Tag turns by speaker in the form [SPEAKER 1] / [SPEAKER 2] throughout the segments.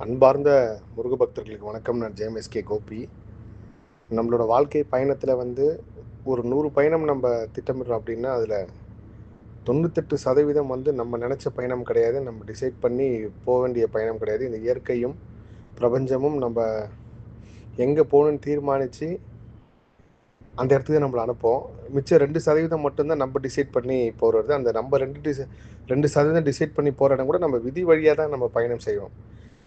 [SPEAKER 1] அன்பார்ந்த முருக பக்தர்களுக்கு வணக்கம். நான் ஜேஎம்எஸ்கே கோபி. நம்மளோட வாழ்க்கை பயணத்தில் ஒரு 100 பயணம் நம்ம திட்டமிடுறோம் அப்படின்னா அதில் 98% நம்ம நினச்ச பயணம் கிடையாது. நம்ம டிசைட் பண்ணி போக வேண்டிய பயணம் கிடையாது. இந்த இயற்கையும் பிரபஞ்சமும் நம்ம எங்கே போகணுன்னு தீர்மானித்து அந்த இடத்துக்கு நம்மளை அனுப்போம். மிச்சம் 2% மட்டும்தான் நம்ம டிசைட் பண்ணி போகிறது. அந்த நம்ம 2% டிசைட் பண்ணி போகிற இடம் கூட நம்ம விதி வழியாக தான் நம்ம பயணம் செய்வோம்.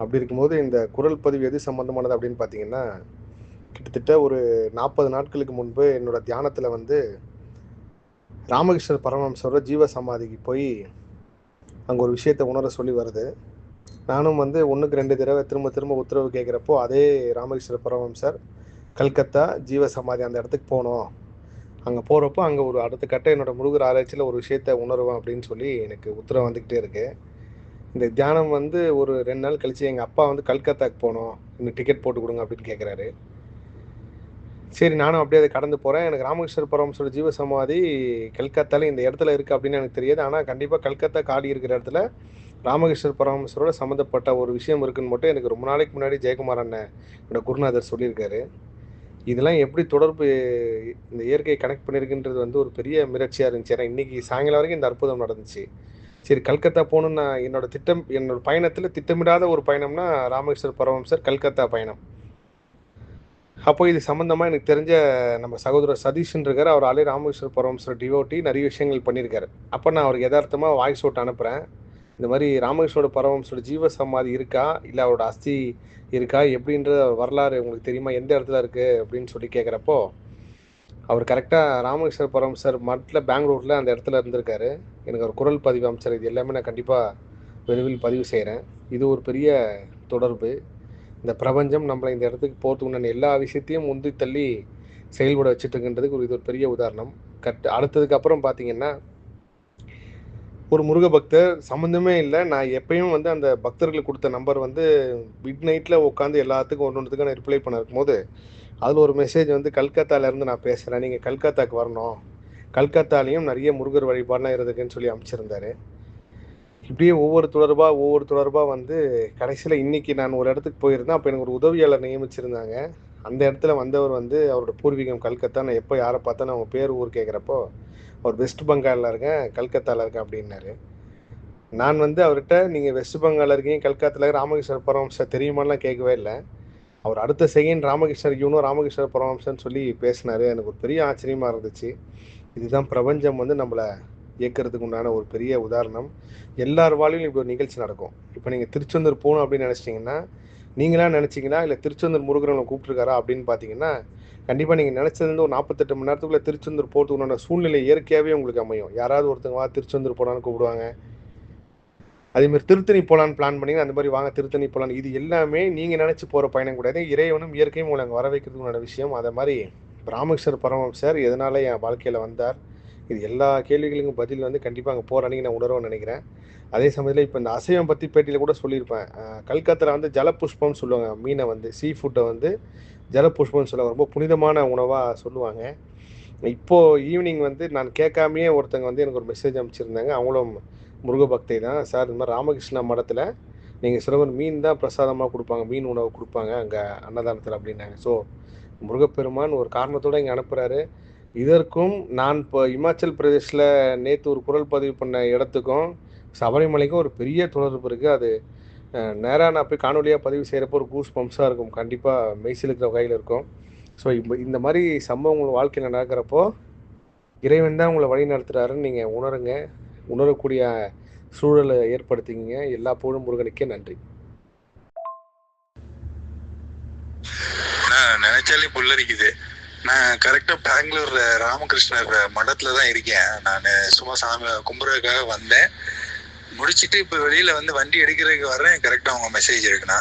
[SPEAKER 1] அப்படி இருக்கும்போது இந்த குரல் பதிவு எது சம்மந்தமானது அப்படின்னு பார்த்தீங்கன்னா, கிட்டத்தட்ட ஒரு 40 நாட்களுக்கு முன்பு என்னோட தியானத்தில் ராமகிருஷ்ணர் பரமஹம்சரோட ஜீவ சமாதிக்கு போய் அங்கே ஒரு விஷயத்தை உணர சொல்லி வருது. நானும் 1க்கு 2 தடவை திரும்ப திரும்ப உத்தரவு கேட்குறப்போ அதே ராமகிருஷ்ணர் பரமஹம்சர் கல்கத்தா ஜீவ சமாதி அந்த இடத்துக்கு போனோம், அங்கே போகிறப்போ அங்கே ஒரு அடுத்த கட்ட என்னோடய முருகர் ஆராய்ச்சியில் ஒரு விஷயத்தை உணர்வேன் அப்படின்னு சொல்லி எனக்கு உத்தரவு வந்துக்கிட்டே இருக்குது. இந்த தியானம் ஒரு 2 நாள் கழிச்சு எங்கள் அப்பா கல்கத்தாக்கு போனோம், இன்னும் டிக்கெட் போட்டு கொடுங்க அப்படின்னு கேட்குறாரு. சரி, நானும் அப்படியே அதை கடந்து போகிறேன். எனக்கு ராமகிருஷ்ணர் பரமஹம்சரோட ஜீவ சமாதி கல்கத்தாவில் இந்த இடத்துல இருக்குது அப்படின்னு எனக்கு தெரியாது. ஆனால் கண்டிப்பாக கல்கத்தா காடி இருக்கிற இடத்துல ராமகிருஷ்ணர் பரமஹம்சரோட சம்மந்தப்பட்ட ஒரு விஷயம் இருக்குன்னு மட்டும் எனக்கு ரொம்ப நாளைக்கு முன்னாடி ஜெயக்குமார் அண்ணன் என்னோட குருநாதர் சொல்லியிருக்காரு. இதெல்லாம் எப்படி தொடர்பு இந்த இயற்கையை கனெக்ட் பண்ணியிருக்குன்றது ஒரு பெரிய மிரட்சியாக இருந்துச்சு. ஏன்னா இன்றைக்கி சாயங்காலம் வரைக்கும் இந்த அற்புதம் நடந்துச்சு. சரி, கல்கத்தா போகணுன்னு நான் என்னோட பயணத்தில் திட்டமிடாத ஒரு பயணம்னா ராமகிருஷ்ணர் பரமஹம்சர் கல்கத்தா பயணம். அப்போ இது சம்மந்தமாக எனக்கு தெரிஞ்ச நம்ம சகோதரர் சதீஷ்ன்னு இருக்கார். அவர் ஆல்ரெடி ராமகிருஷ்ணர் பரமஹம்சர் டிவோட்டி, நிறைய விஷயங்கள் பண்ணியிருக்காரு. அப்போ நான் அவருக்கு யதார்த்தமாக வாய்ஸ் அவுட் அனுப்புகிறேன். இந்த மாதிரி ராமகிருஷ்ணரோட பரமஹம்சரோட ஜீவ சமாதி இருக்கா, இல்லை அவரோட அஸ்தி இருக்கா, எப்படின்ற வரலாறு உங்களுக்கு தெரியுமா, எந்த இடத்துல இருக்குது அப்படின்னு சொல்லி கேட்குறப்போ அவர் கரெக்டாக ராமகிருஷ்ணர் பரமஹம்சர் மட்டில் பெங்களூரில் அந்த இடத்துல இருந்திருக்காரு. எனக்கு ஒரு குரல் பதிவு அமைச்சர், இது எல்லாமே நான் கண்டிப்பாக விரைவில் பதிவு செய்கிறேன். இது ஒரு பெரிய தொடர்பு. இந்த பிரபஞ்சம் நம்மளை இந்த இடத்துக்கு போகிறதுக்கு உண்டான எல்லா விஷயத்தையும் முந்தி தள்ளி செயல்பட வச்சுட்டுருக்குன்றதுக்கு இது ஒரு பெரிய உதாரணம். அடுத்ததுக்கு அப்புறம் பார்த்தீங்கன்னா, ஒரு முருக பக்தர் சம்மந்தமே இல்லை, நான் எப்பயும் அந்த பக்தர்களுக்கு கொடுத்த நம்பர் மிட் நைட்டில் உட்காந்து எல்லாத்துக்கும் ஒன்றுத்துக்கும் நான் ரிப்ளை பண்ண இருக்கும்போது அதில் ஒரு மெசேஜ் கல்கத்தாலேருந்து நான் பேசுகிறேன், நீங்கள் கல்கத்தாக்கு வரணும், கல்கத்தாலேயும் நிறைய முருகர் வழிபாடுலாம் இருக்குதுன்னு சொல்லி அமைச்சிருந்தாரு. இப்படியே ஒவ்வொரு தொடர்பாக கடைசியில் இன்றைக்கி நான் ஒரு இடத்துக்கு போயிருந்தேன். அப்போ எனக்கு ஒரு உதவியாளர் நியமிச்சிருந்தாங்க. அந்த இடத்துல வந்தவர் அவரோட பூர்வீகம் கல்கத்தா. நான் எப்போ யாரை பார்த்தா அவங்க பேர் ஊர் கேட்குறப்போ அவர் வெஸ்ட் பெங்காலில் இருக்கேன், கல்கத்தாவில் இருக்கேன் அப்படின்னாரு. நான் அவர்கிட்ட நீங்கள் வெஸ்ட் பெங்காலில் இருக்கீங்க, கல்கத்தாவில் ராமகிருஷ்ணர் பரமஹம்சர் தெரியுமாலாம் கேட்கவே இல்லை. அவர் அடுத்த செகண்ட் ராமகிருஷ்ணர் ராமகிருஷ்ணர் பரமஹம்சர்னு சொல்லி பேசினார். எனக்கு ஒரு பெரிய ஆச்சரியமாக இருந்துச்சு. இதுதான் பிரபஞ்சம் நம்மளை இயக்கிறதுக்கு உண்டான ஒரு பெரிய உதாரணம். எல்லார் வாழ்விலும் இப்படி ஒரு நிகழ்ச்சி நடக்கும். இப்போ நீங்கள் திருச்செந்தூர் போகணும் அப்படின்னு நினச்சிட்டிங்கன்னா, நீங்களா நினச்சிங்களா, இல்லை திருச்செந்தூர் முருகனை கூப்பிட்டுருக்காரா அப்படின்னு பார்த்தீங்கன்னா, கண்டிப்பாக நீங்கள் நினச்சது ஒரு 48 மணி நேரத்துக்குள்ளே திருச்செந்தூர் போகிறதுக்கு உண்டான சூழ்நிலை இயற்கையாகவே உங்களுக்கு அமையும். யாராவது ஒருத்தங்க வா திருச்செந்தூர் போகலான்னு கூப்பிடுவாங்க. அதேமாதிரி திருத்தணி போகலான்னு பிளான் பண்ணிங்கன்னா அந்த மாதிரி வாங்க திருத்தணி போகலான்னு. இது எல்லாமே நீங்கள் நினச்சி போகிற பயணம் கிடையாது, இறைவனும் இயற்கையும் உங்களை அங்கே வர வைக்கிறதுக்குண்டான விஷயம். அதை மாதிரி ராமகிருஷ்ணர் பரமஹம்சர் எதனால் என் வாழ்க்கையில் வந்தார், இது எல்லா கேள்விகளுக்கும் பதில் கண்டிப்பாக அங்கே போகிற அன்றைக்கி நான் உணர்வேன்னு நினைக்கிறேன். அதே சமயத்தில் இப்போ இந்த அசைவம் பற்றி பேட்டியில் கூட சொல்லியிருப்பேன். கல்கத்தாவில் ஜலப்புஷ்பம்னு சொல்லுவாங்க, மீனை சீ ஃபுட்டை ஜலப்புஷ்பம்னு சொல்லுவாங்க, ரொம்ப புனிதமான உணவாக சொல்லுவாங்க. இப்போது ஈவினிங் நான் கேட்காமையே ஒருத்தங்க எனக்கு ஒரு மெசேஜ் அனுப்பிச்சிருந்தாங்க. அவங்களும் முருக பக்தை தான். சார், இந்த மாதிரி ராமகிருஷ்ணா மடத்தில் நீங்கள் சிலவர் மீன் தான் பிரசாதமாக கொடுப்பாங்க, மீன் உணவு கொடுப்பாங்க அங்கே அன்னதானத்தில் அப்படின்னாங்க. ஸோ முருகப்பெருமான் ஒரு காரணத்தோடு இங்கே அனுப்புகிறாரு. இதற்கும் நான் இப்போ இமாச்சல் பிரதேஷில் நேற்று ஒரு குரல் பதிவு பண்ண இடத்துக்கும் சபரிமலைக்கும் ஒரு பெரிய தொடர்பு இருக்குது. அது நேராக நான் போய் காணொலியாக பதிவு செய்கிறப்போ ஒரு கூஸ் பம்ப்ஸாக இருக்கும், கண்டிப்பாக மெய்சிலுக்கிற வகையில் இருக்கும். ஸோ இந்த மாதிரி சம்பவம் உங்கள் வாழ்க்கையில் நடக்கிறப்போ இறைவன் தான் உங்களை வழி நடத்துகிறாருன்னு நீங்கள் உணருங்க. உணரக்கூடிய சூழலை ஏற்படுத்திங்க. எல்லா புகழும் முருகனுக்கே. நன்றி.
[SPEAKER 2] நினைச்சாலே புல்லரிக்குது. நான் கரெக்டா பெங்களூர் ராமகிருஷ்ணர் மடத்துல தான் இருக்கேன். நான் சும்மா சாமி கும்புறதுக்காக வந்தேன், முடிச்சுட்டு இப்ப வெளியில வண்டி எடுக்கிறதுக்கு வர்றேன். கரெக்டா அவங்க மெசேஜ் இருக்குண்ணா.